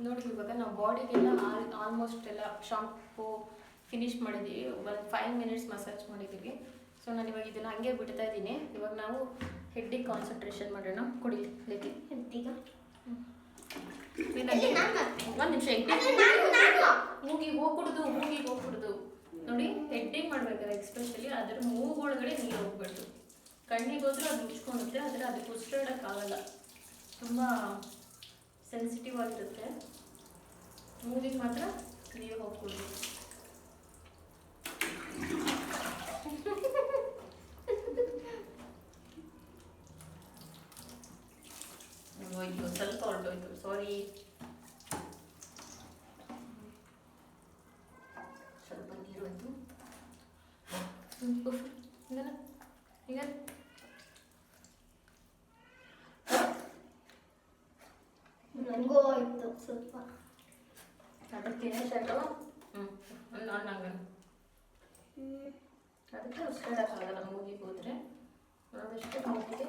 ನೋಡಿ ಇವಾಗ ನಾವು ಬಾಡಿಗೆಲ್ಲ ಆಲ್ಮೋಸ್ಟ್ ಎಲ್ಲ ಶಾಂಪೂ ಫಿನಿಶ್ ಮಾಡಿದ್ದೀವಿ. ಒಂದು 5 ಮಿನಿಟ್ಸ್ ಮಸಾಜ್ ಮಾಡಿದ್ದೀವಿ. ಸೊ ನಾನು ಇವಾಗ ಇದನ್ನು ಹಂಗೆ ಬಿಡ್ತಾ ಇದ್ದೀನಿ. ಇವಾಗ ನಾವು ಹೆಡ್ಡಿಗೆ ಕಾನ್ಸಂಟ್ರೇಷನ್ ಮಾಡೋಣ. ಕುಡಿ ಲೇಕಿ ಹೆಡ್ಡಿಗ ಒಂದು ನಿಮಿಷ ಮೂಗಿಗೆ ಹೋಗ್ಬಿಡ್ದು ನೋಡಿ. ಹೆಡ್ಡಿಗೆ ಮಾಡ್ಬೇಕಾದ್ರೆ ಎಕ್ಸ್ಪೆಷಲಿ ಅದ್ರ ಮೂಗೊಳಗಡೆ ನೀರು ಹೋಗ್ಬಿಡ್ತು. ಕಣ್ಣಿಗೆ ಹೋದ್ರೆ ಅದು ಮುಚ್ಕೊಳುತ್ತೆ, ಆದರೆ ಅದಕ್ಕೆ ಉಸಿರಾಡೋಕ್ಕಾಗಲ್ಲ, ತುಂಬ ಸೆನ್ಸಿಟಿವ್ ಆಗಿರುತ್ತೆ. ಮೂಗಿಗೆ ಮಾತ್ರ ನೀರು ಹೋಗ್ಬಿಡ್ದು. ಅಯ್ಯೋ ಸ್ವಲ್ಪ ಹೊರಟೋಯ್ತು, ಸಾರಿ. ಸ್ವಲ್ಪ ನೀರು ಹೋಯ್ತು. ಈಗ ನನಗೂ ಆಯ್ತು ಸ್ವಲ್ಪ. ಅದಕ್ಕೆ ಶರ್ಟು ಹಂಗೆ ಅದಕ್ಕೆ ಉಸಿರಾಡೋಕ್ಕಾಗಲ್ಲ ಮೂಗಿಗೆ ಹೋದರೆ. ಆದಷ್ಟು ಮೂಗಿಗೆ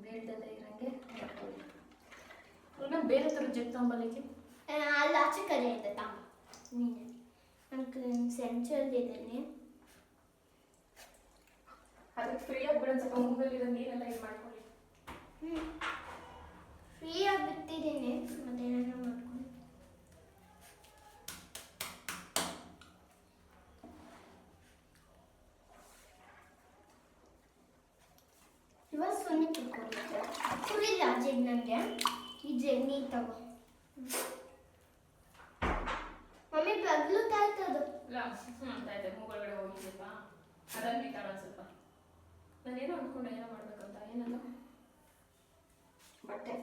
ಬೀಳ್ದಲ್ಲೇ ಇರೋಂಗೆ ಮಾಡ್ಕೊಳ್ಳಿ. ಇನ್ನು ಬೇರೆ ಥರ ಜೆಟ್ ತಗೊಂಬಲಿಕ್ಕೆ ಅಲ್ಲಿ ಆಚೆ ಕಡೆ ಇದೆ ತಾಮ ನೀನೆ ನನಗೆ ಸೆಂಚಲ್ಲಿದ್ದೀನಿ. ಅದಕ್ಕೆ ಫ್ರೀಯಾಗಿ ಬಿಡೋದು, ಸ್ವಲ್ಪ ಮೂಗಲ್ಲಿರೋ ನೀರೆಲ್ಲ ಇದು ಮಾಡ್ಕೊಳ್ಳಿ. ಫ್ರೀಯಾಗಿ ಬಿಟ್ಟಿದ್ದೀನಿ, ಮತ್ತೇನೇನೋ ಮಾಡ್ಕೊಂಡು. ಇವಾಗ ಸುಮ್ಮನೆ ತಿಳ್ಕೊಳ್ಳುತ್ತೆ ಕುಡಿಲ್ಲ ಜೆಗ್. ನನಗೆ ಈ ಜೆಗ್ ನೀ ತಗೋ ಮಮ್ಮಿ ಬಗ್ಲು ತಾಯ್ತದು. ಇಲ್ಲ ತಾಯ್ತೆ ಮೂಗೊಳಗಡೆ ಹೋಗಿದ್ದಪ್ಪ, ಅದನ್ನು ಈ ಥರ ಸ್ವಲ್ಪ ನಾನೇನೋ ಅಂದ್ಕೊಂಡೆ ಏನೋ ಮಾಡ್ಬೇಕಂತ. ಏನಲ್ಲ ಬಟ್ಟೆ